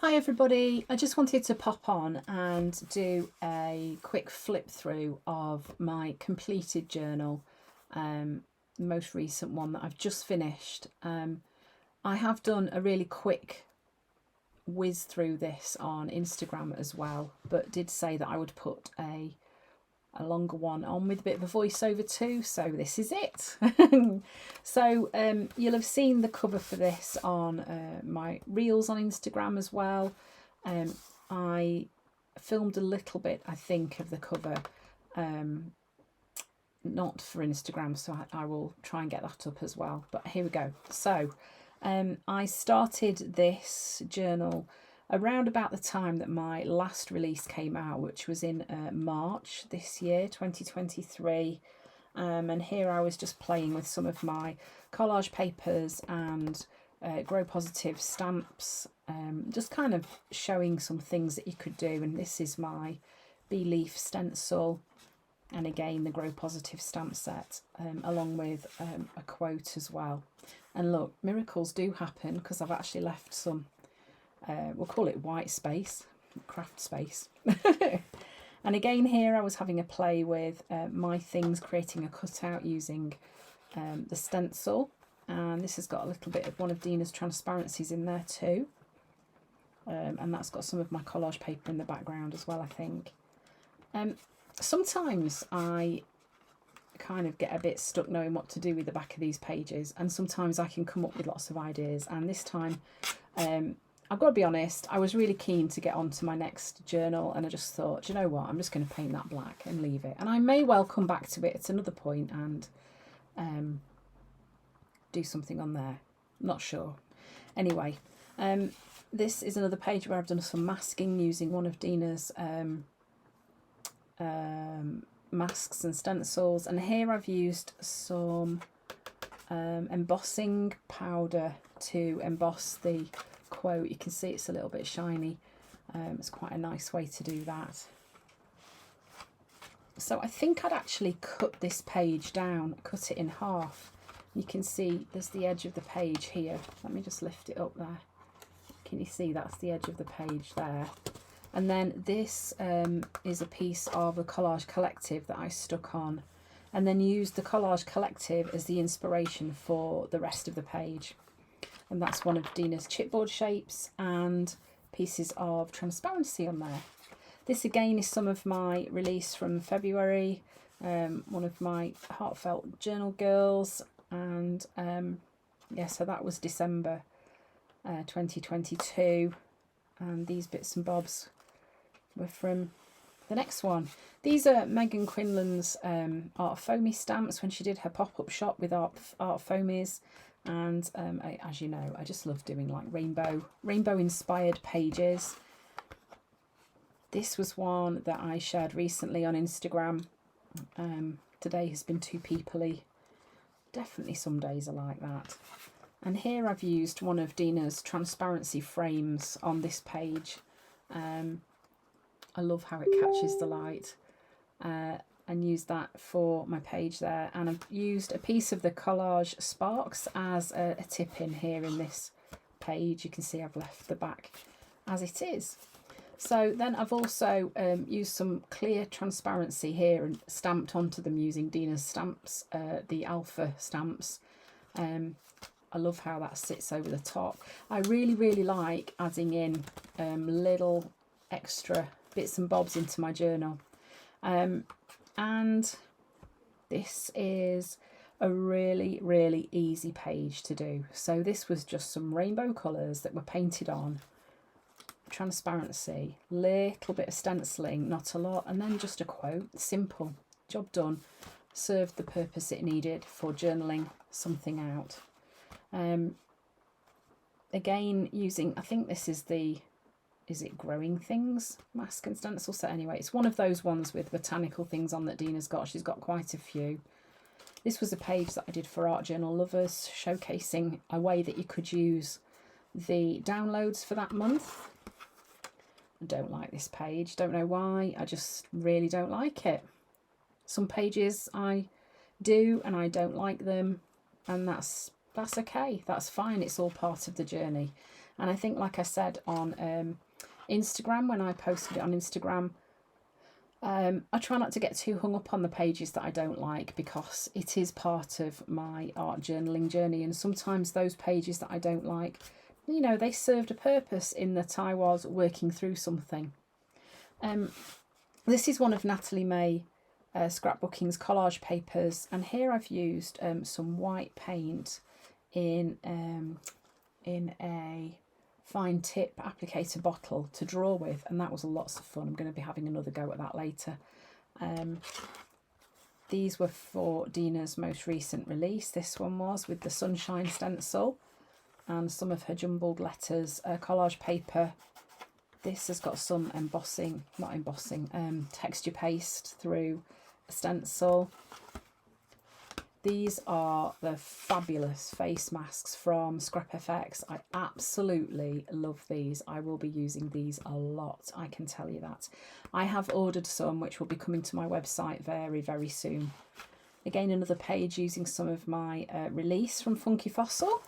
Hi everybody, I just wanted to pop on and do a quick flip through of my completed journal, the most recent one that I've just finished. I have done a really quick whiz through this on Instagram as well, but did say that I would put a longer one on with a bit of a voiceover too, so this is it. So you'll have seen the cover for this on my reels on Instagram as well. I filmed a little bit, I think, of the cover, not for Instagram, so I will try and get that up as well, but here we go. So I started this journal around about the time that my last release came out, which was in March this year, 2023. And here I was just playing with some of my collage papers and Grow Positive stamps, just kind of showing some things that you could do. And this is my bee leaf stencil, and again the Grow Positive stamp set, along with a quote as well. And look, miracles do happen, because I've actually left some, we'll call it white space, craft space. And again here I was having a play with my things, creating a cutout using the stencil. And this has got a little bit of one of Dina's transparencies in there too. And that's got some of my collage paper in the background as well, I think. Sometimes I kind of get a bit stuck knowing what to do with the back of these pages, and sometimes I can come up with lots of ideas. And this time, I've got to be honest, I was really keen to get on to my next journal, and I just thought, do you know what, I'm just going to paint that black and leave it. And I may well come back to it at another point and do something on there. Not sure. Anyway, this is another page where I've done some masking using one of Dina's masks and stencils, and here I've used some embossing powder to emboss the quote. You can see it's a little bit shiny. It's quite a nice way to do that. So I think I'd actually cut this page down, cut it in half. You can see there's the edge of the page here. Let me just lift it up there. Can you see that's the edge of the page there? And then this is a piece of a collage collective that I stuck on, and then used the collage collective as the inspiration for the rest of the page. And that's one of Dina's chipboard shapes and pieces of transparency on there. This again is some of my release from February, one of my heartfelt journal girls, and yeah, so that was December 2022, and these bits and bobs were from the next one. These are Megan Quinlan's Art Foamy stamps when she did her pop-up shop with Art Foamies. And as you know, I just love doing like rainbow inspired pages. This was one that I shared recently on Instagram. Today has been too peoply. Definitely some days are like that. And here I've used one of Dina's transparency frames on this page. I love how it catches the light, and use that for my page there. And I've used a piece of the collage sparks as a tip in here in this page. You can see I've left the back as it is. So then I've also used some clear transparency here and stamped onto them using Dina's stamps, the alpha stamps. I love how that sits over the top. I really like adding in little extra bits and bobs into my journal. And this is a really easy page to do. So this was just some rainbow colours that were painted on, transparency, little bit of stenciling, not a lot, and then just a quote. Simple, job done, served the purpose it needed for journaling something out. Again, using, I think this is the, is it Growing Things mask and stencil set? Anyway, it's one of those ones with botanical things on that Dina's got. She's got quite a few. This was a page that I did for Art Journal Lovers, showcasing a way that you could use the downloads for that month. I don't like this page, don't know why, I just really don't like it. Some pages I do and I don't like them, and that's okay, that's fine, it's all part of the journey. And I think, like I said on Instagram, when I posted it on Instagram, I try not to get too hung up on the pages that I don't like, because it is part of my art journaling journey, and sometimes those pages that I don't like, you know, they served a purpose in that I was working through something. This is one of Natalie May Scrapbooking's collage papers, and here I've used some white paint in a fine tip applicator bottle to draw with, and that was lots of fun. I'm going to be having another go at that later. These were for Dina's most recent release. This one was with the sunshine stencil and some of her jumbled letters, collage paper. This has got some embossing, not embossing, texture paste through a stencil. These are the fabulous face masks from Scrap FX. I absolutely love these. I will be using these a lot, I can tell you that. I have ordered some, which will be coming to my website very, very soon. Again, another page using some of my release from Funky Fossil.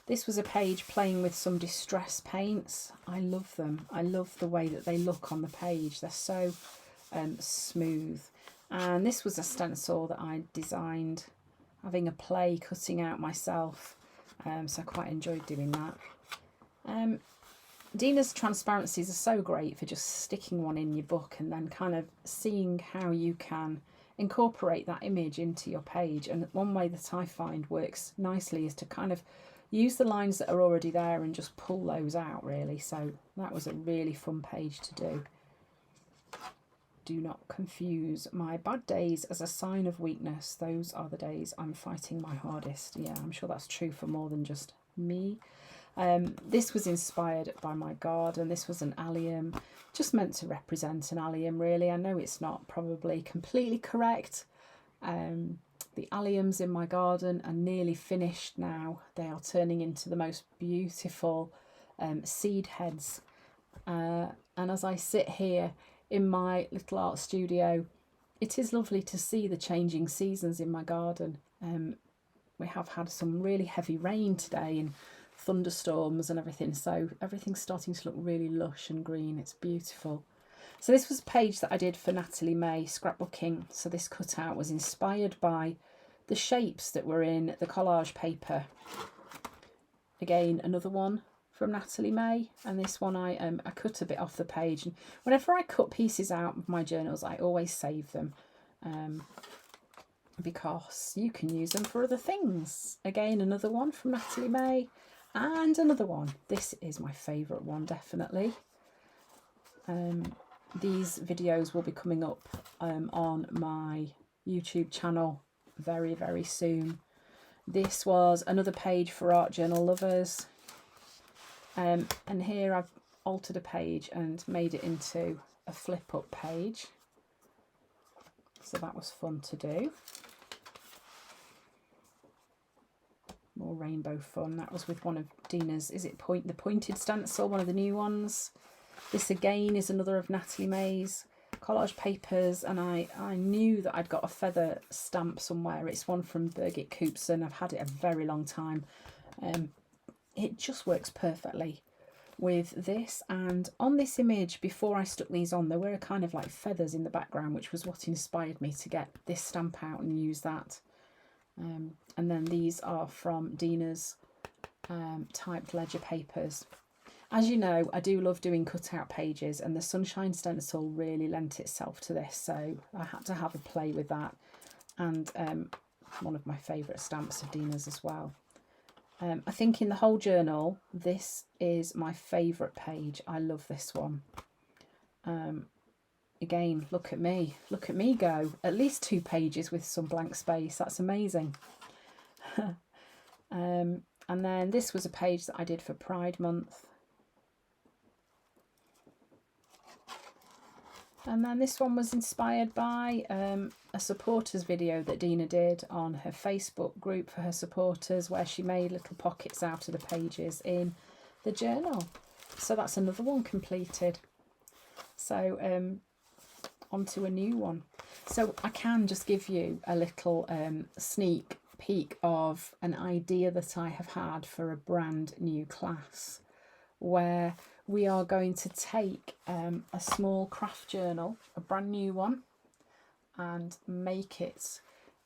This was a page playing with some distress paints. I love them. I love the way that they look on the page. They're so smooth. And this was a stencil that I designed, having a play cutting out myself, so I quite enjoyed doing that. Dina's transparencies are so great for just sticking one in your book and then kind of seeing how you can incorporate that image into your page. And one way that I find works nicely is to kind of use the lines that are already there and just pull those out, really. So that was a really fun page to do. Do not confuse my bad days as a sign of weakness. Those are the days I'm fighting my hardest. Yeah, I'm sure that's true for more than just me. This was inspired by my garden. This was an allium, just meant to represent an allium, really. I know it's not probably completely correct. The alliums in my garden are nearly finished now. They are turning into the most beautiful seed heads. And as I sit here in my little art studio, it is lovely to see the changing seasons in my garden. We have had some really heavy rain today and thunderstorms and everything, so everything's starting to look really lush and green. It's beautiful. So this was a page that I did for Natalie May Scrapbooking. So this cutout was inspired by the shapes that were in the collage paper. Again, another one from Natalie May, and this one I cut a bit off the page, and whenever I cut pieces out of my journals I always save them, because you can use them for other things. Again, another one from Natalie May, and another one. This is my favourite one, definitely. These videos will be coming up on my YouTube channel very, very soon. This was another page for art journal lovers. And here I've altered a page and made it into a flip up page. So that was fun to do. More rainbow fun. That was with one of Dina's, is it the pointed stencil, one of the new ones. This again is another of Natalie May's collage papers, and I knew that I'd got a feather stamp somewhere. It's one from Birgit Coopson. I've had it a very long time. It just works perfectly with this. And on this image, before I stuck these on, there were kind of like feathers in the background, which was what inspired me to get this stamp out and use that. And then these are from Dina's typed ledger papers. As you know, I do love doing cutout pages, and the sunshine stencil really lent itself to this, so I had to have a play with that. And one of my favourite stamps of Dina's as well. I think in the whole journal, this is my favourite page. I love this one. Again, look at me go. At least 2 pages with some blank space. That's amazing. And then this was a page that I did for Pride Month. And then this one was inspired by a supporters video that Dina did on her Facebook group for her supporters, where she made little pockets out of the pages in the journal. So that's another one completed. So on to a new one. So I can just give you a little sneak peek of an idea that I have had for a brand new class, where we are going to take a small craft journal, a brand new one, and make it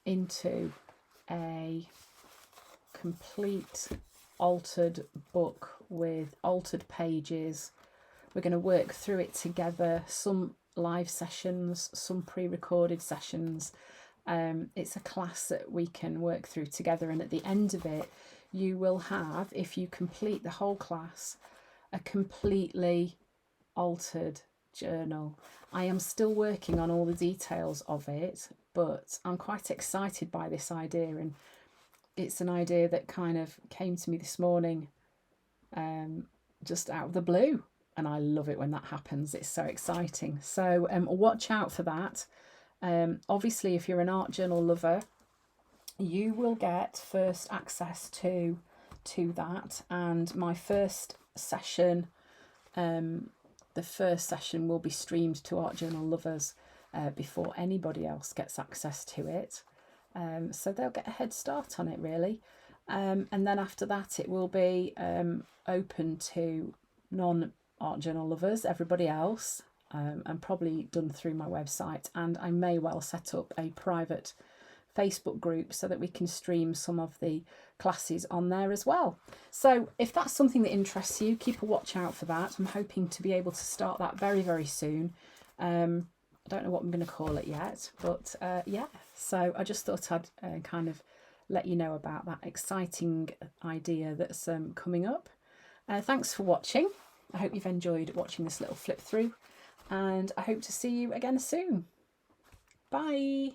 into a complete altered book with altered pages. We're going to work through it together, some live sessions, some pre-recorded sessions. It's a class that we can work through together, and at the end of it you will have, if you complete the whole class, a completely altered journal. I am still working on all the details of it, but I'm quite excited by this idea, and it's an idea that kind of came to me this morning, just out of the blue, and I love it when that happens. It's so exciting. So watch out for that. Obviously, if you're an art journal lover, you will get first access to that, and my first session, the first session will be streamed to art journal lovers before anybody else gets access to it. So they'll get a head start on it, really. And then after that, it will be open to non-art journal lovers, everybody else, and probably done through my website. And I may well set up a private Facebook group so that we can stream some of the classes on there as well. So if that's something that interests you, keep a watch out for that. I'm hoping to be able to start that very, very soon. I don't know what I'm going to call it yet, but yeah, so I just thought I'd kind of let you know about that exciting idea that's coming up. Thanks for watching. I hope you've enjoyed watching this little flip through, and I hope to see you again soon. Bye.